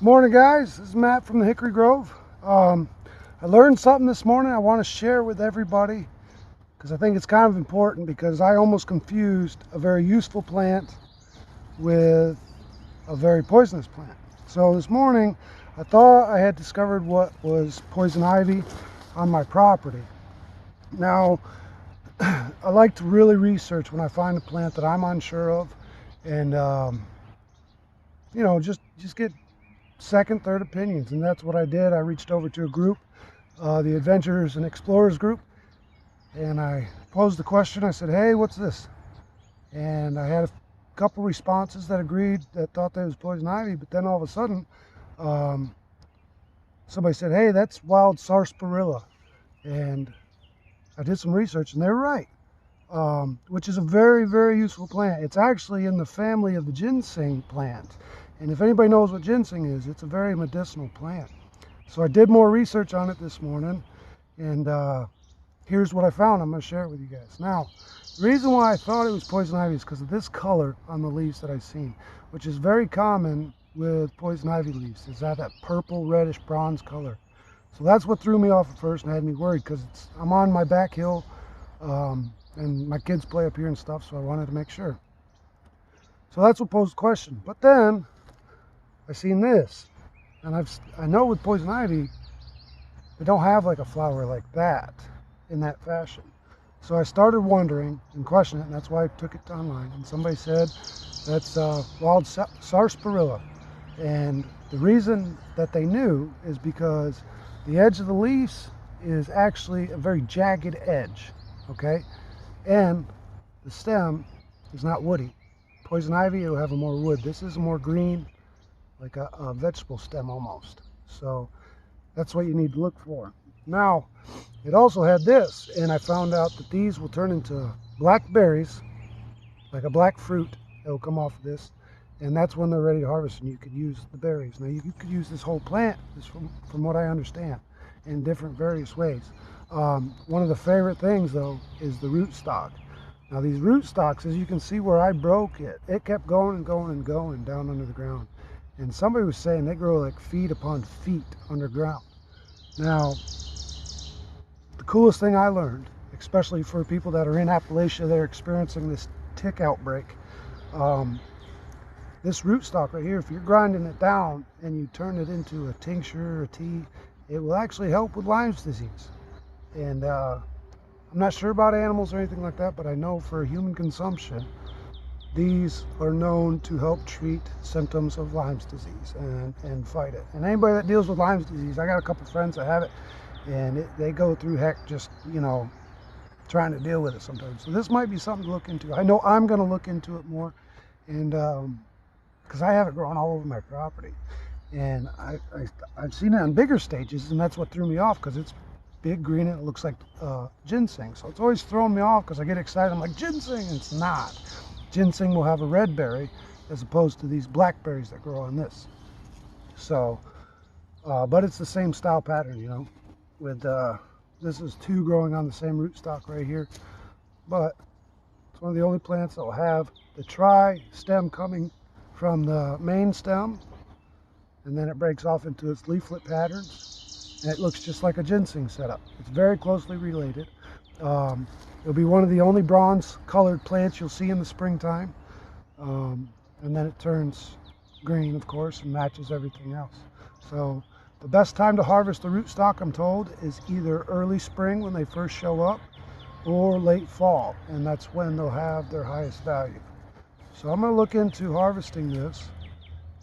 Morning guys, this is Matt from the Hickory Grove. I learned something this morning I want to share with everybody because I think it's kind of important, because I almost confused a very useful plant with a very poisonous plant. So this morning I thought I had discovered what was poison ivy on my property. Now I like to really research when I find a plant that I'm unsure of, and just get second, third opinions, and that's what I did. I reached over to a group, the Adventurers and Explorers group, and I posed the question. I said, hey, what's this? And I had a couple responses that agreed, that thought that was poison ivy, but then all of a sudden somebody said, hey, that's Wild Sarsaparilla. And I did some research and they were right, which is a very, very useful plant. It's actually in the family of the ginseng plant. And if anybody knows what ginseng is, it's a very medicinal plant. So I did more research on it this morning, and here's what I found. I'm going to share it with you guys. Now, the reason why I thought it was poison ivy is because of this color on the leaves that I've seen, which is very common with poison ivy leaves, is that purple, reddish, bronze color. So that's what threw me off at first and had me worried, because I'm on my back hill, and my kids play up here and stuff, so I wanted to make sure. So that's what posed the question. But then I seen this, and I know with poison ivy they don't have like a flower like that in that fashion. So I started wondering and questioning it, and that's why I took it online. And somebody said that's Wild Sarsaparilla, and the reason that they knew is because the edge of the leaves is actually a very jagged edge, okay, and the stem is not woody. Poison ivy will have a more wood. This is a more green, like a vegetable stem almost. So that's what you need to look for. Now, it also had this, and I found out that these will turn into black berries, like a black fruit that will come off of this, and that's when they're ready to harvest, and you could use the berries. Now, you could use this whole plant, from what I understand, in different various ways. One of the favorite things, though, is the root stock. Now, these root stalks, as you can see where I broke it, it kept going and going and going down under the ground. And somebody was saying they grow like feet upon feet underground. Now, the coolest thing I learned, especially for people that are in Appalachia, they're experiencing this tick outbreak. This rootstock right here, if you're grinding it down and you turn it into a tincture or a tea, it will actually help with Lyme's disease. And I'm not sure about animals or anything like that, but I know for human consumption, these are known to help treat symptoms of Lyme's disease and fight it. And anybody that deals with Lyme's disease, I got a couple friends that have it, and they go through heck just, trying to deal with it sometimes. So this might be something to look into. I know I'm going to look into it more, and because I have it growing all over my property. And I've seen it on bigger stages, and that's what threw me off, because it's big green and it looks like ginseng. So it's always throwing me off because I get excited. I'm like, ginseng, and it's not. Ginseng will have a red berry as opposed to these black berries that grow on this. So, but it's the same style pattern, with this is two growing on the same rootstock right here. But it's one of the only plants that will have the tri-stem coming from the main stem, and then it breaks off into its leaflet patterns, and it looks just like a ginseng setup. It's very closely related. It'll be one of the only bronze colored plants you'll see in the springtime, and then it turns green, of course, and matches everything else. So the best time to harvest the rootstock, I'm told, is either early spring when they first show up, or late fall, and that's when they'll have their highest value. So I'm going to look into harvesting this.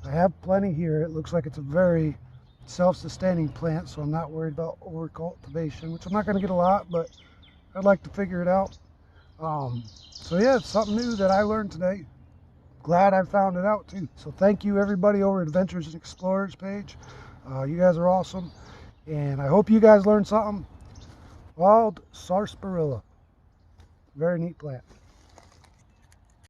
I have plenty here. It looks like it's a very self-sustaining plant, so I'm not worried about over-cultivation, which I'm not going to get a lot, but I'd like to figure it out. So yeah, it's something new that I learned today. Glad I found it out too. So thank you everybody over at Adventures and Explorers page. You guys are awesome, and I hope you guys learned something. Wild Sarsaparilla, very neat plant.